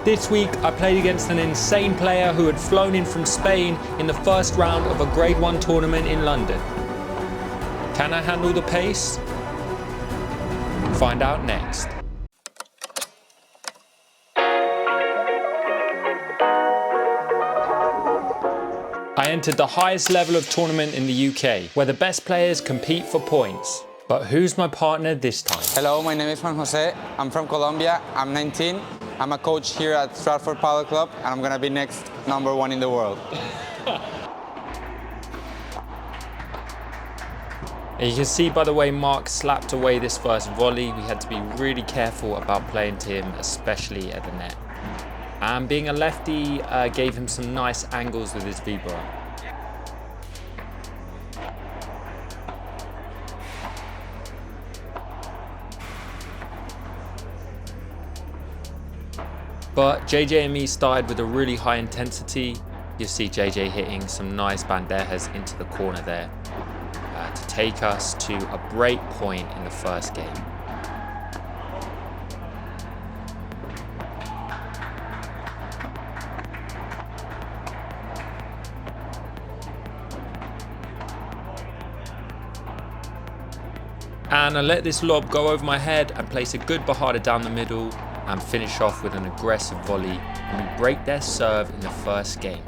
This week, I played against an insane player who had flown in from Spain in the first round of a Grade 1 tournament in London. Can I handle the pace? Find out next. I entered the highest level of tournament in the UK, where the best players compete for points. But who's my partner this time? Hello, my name is Juan Jose. I'm from Colombia. I'm 19. I'm a coach here at Stratford Padel Club, and I'm gonna be next #1 in the world. And you can see by the way Mark slapped away this first volley, we had to be really careful about playing to him, especially at the net. And being a lefty gave him some nice angles with his vibra. But JJ and me started with a really high intensity. You see JJ hitting some nice bandejas into the corner there to take us to a break point in the first game. And I let this lob go over my head and place a good bajada down the middle and finish off with an aggressive volley, and we break their serve in the first game.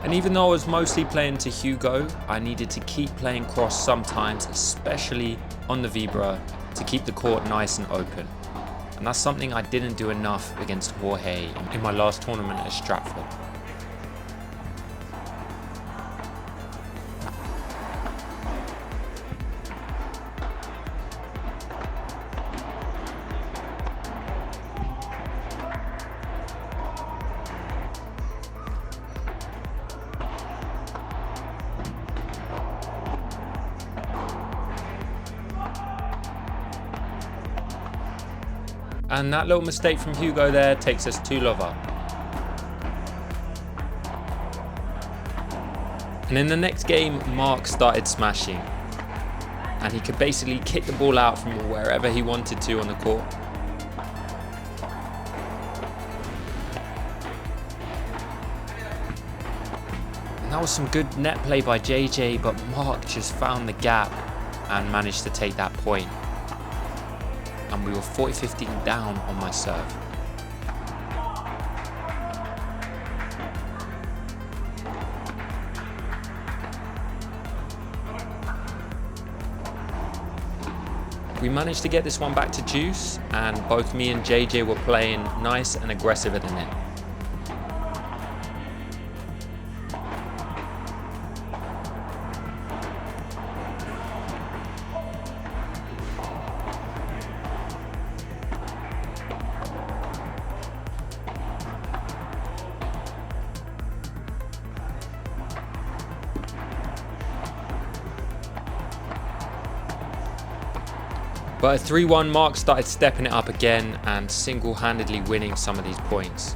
And even though I was mostly playing to Hugo, I needed to keep playing cross sometimes, especially on the vibra, to keep the court nice and open. And that's something I didn't do enough against Jorge in my last tournament at Stratford. And that little mistake from Hugo there takes us 2-love up. And in the next game, Mark started smashing. And he could basically kick the ball out from wherever he wanted to on the court. And that was some good net play by JJ, but Mark just found the gap and managed to take that point. And we were 40-15 down on my serve. We managed to get this one back to juice, and both me and JJ were playing nice and aggressive at the net. But at 3-1, Mark started stepping it up again and single-handedly winning some of these points.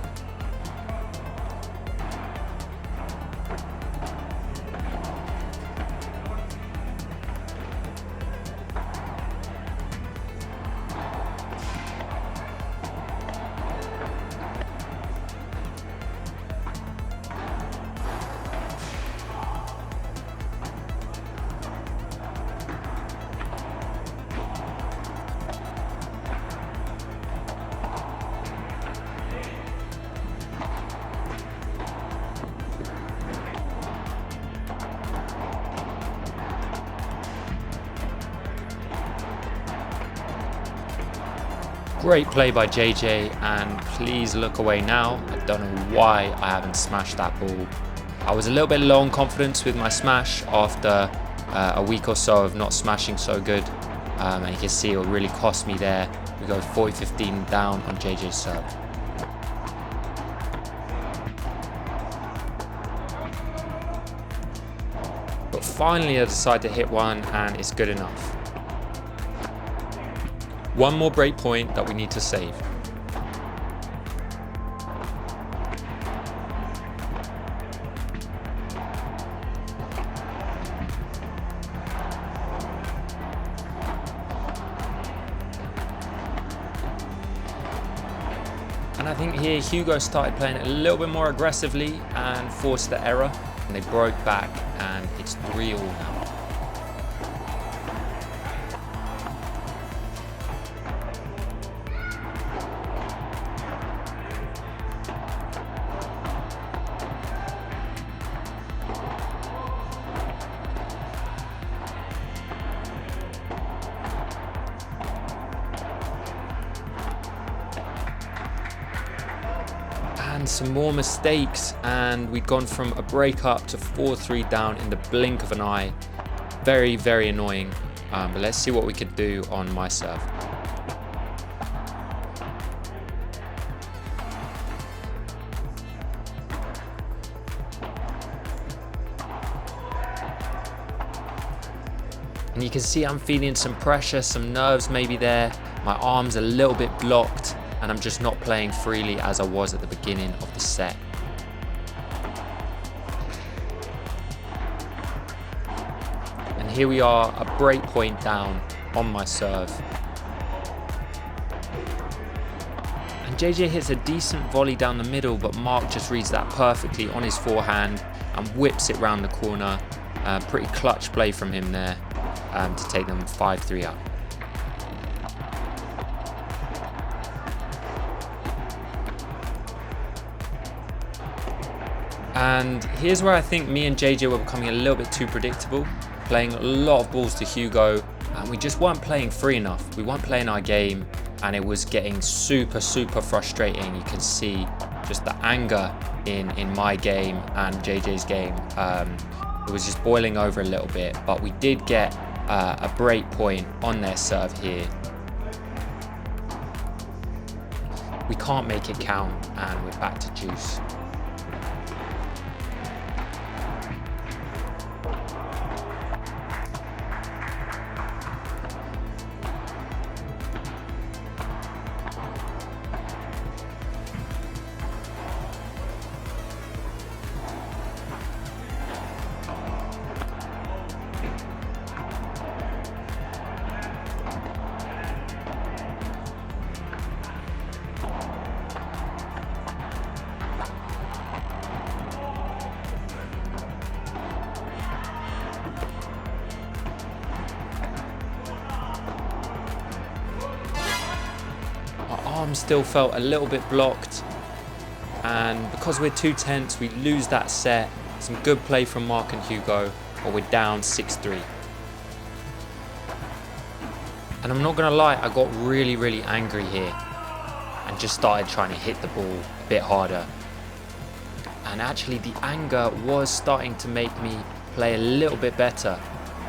Great play by JJ, and please look away now. I don't know why I haven't smashed that ball. I was a little bit low on confidence with my smash after a week or so of not smashing so good. And you can see it really cost me there. We go 40-15 down on JJ's serve. But finally I decide to hit one, and it's good enough. One more break point that we need to save. And I think here Hugo started playing a little bit more aggressively and forced the error. And they broke back and it's 3-all now. And some more mistakes, and we'd gone from a break up to 4-3 down in the blink of an eye. Very, very annoying. But let's see what we could do on my serve. And you can see I'm feeling some pressure, some nerves maybe there. My arm's a little bit blocked, and I'm just not playing freely as I was at the beginning of the set. And here we are, a break point down on my serve. And JJ hits a decent volley down the middle, but Mark just reads that perfectly on his forehand and whips it round the corner. Pretty clutch play from him there to take them 5-3 up. And here's where I think me and JJ were becoming a little bit too predictable, playing a lot of balls to Hugo, and we just weren't playing free enough. We weren't playing our game, and it was getting super, super frustrating. You can see just the anger in my game and JJ's game. It was just boiling over a little bit, but we did get a break point on their serve here. We can't make it count, and we're back to juice. Arm still felt a little bit blocked, and because we're too tense, we lose that set. Some good play from Mark and Hugo, but we're down 6-3. And I'm not gonna lie, I got really, really angry here and just started trying to hit the ball a bit harder. And actually the anger was starting to make me play a little bit better.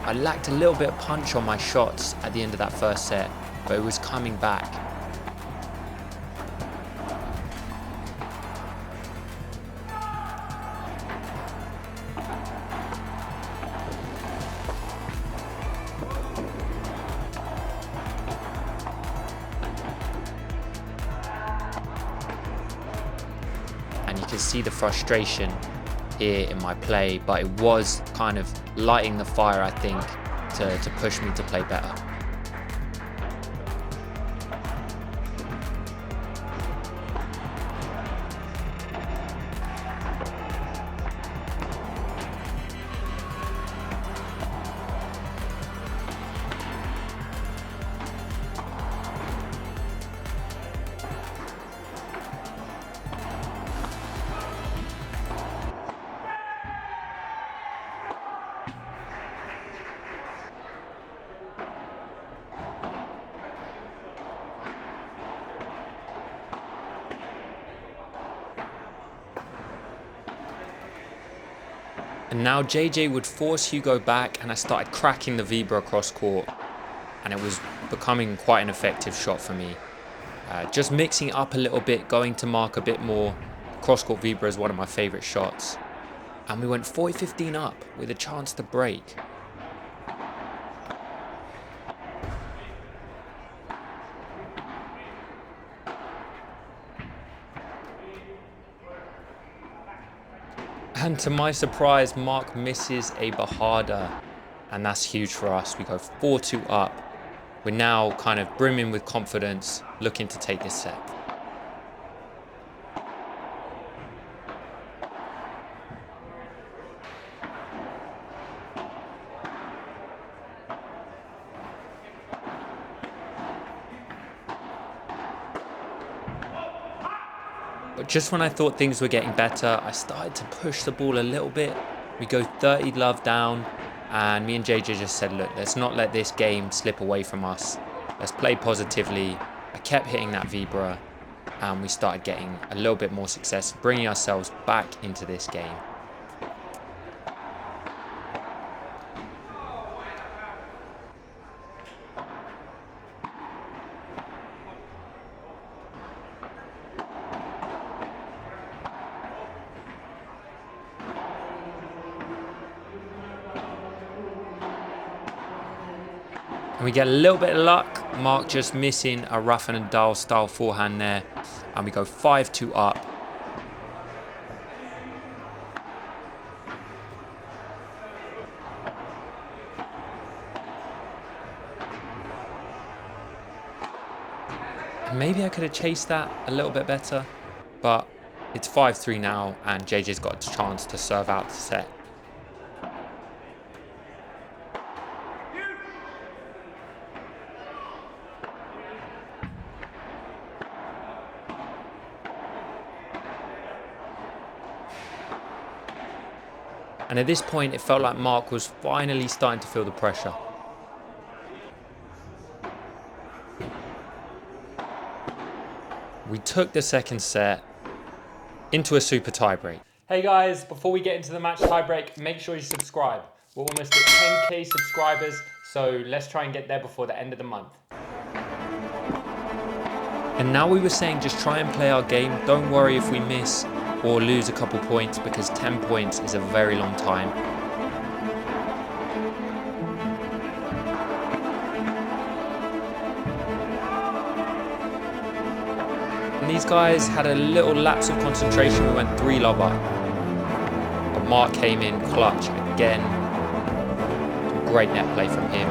I lacked a little bit of punch on my shots at the end of that first set, but it was coming back. And you can see the frustration here in my play, but it was kind of lighting the fire, I think, to push me to play better. And now JJ would force Hugo back, and I started cracking the Vibra across court, and it was becoming quite an effective shot for me. Just mixing it up a little bit, going to Mark a bit more. Cross court Vibra is one of my favorite shots. And we went 40-15 up with a chance to break. And to my surprise, Mark misses a Bahada, and that's huge for us. We go 4-2 up. We're now kind of brimming with confidence, looking to take this set. But just when I thought things were getting better, I started to push the ball a little bit. We go 30-love down, and me and JJ just said, look, let's not let this game slip away from us. Let's play positively. I kept hitting that vibra, and we started getting a little bit more success, bringing ourselves back into this game. And we get a little bit of luck. Mark just missing a Ruffin and Dahl style forehand there. And we go 5-2 up. And maybe I could have chased that a little bit better. But it's 5-3 now, and JJ's got a chance to serve out the set. And at this point, it felt like Mark was finally starting to feel the pressure. We took the second set into a super tiebreak. Hey guys, before we get into the match tiebreak, make sure you subscribe. We're almost at 10K subscribers, so let's try and get there before the end of the month. And now we were saying just try and play our game. Don't worry if we miss or lose a couple points, because 10 points is a very long time. And these guys had a little lapse of concentration. We went 3-love up. But Mark came in clutch again. Great net play from him.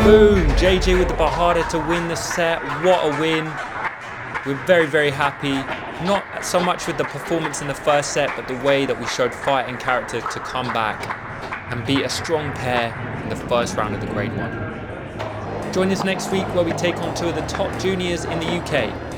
Boom! JJ with the Bahada to win the set. What a win. We're very, very happy. Not so much with the performance in the first set, but the way that we showed fight and character to come back and beat a strong pair in the first round of the Grade 1. Join us next week where we take on two of the top juniors in the UK.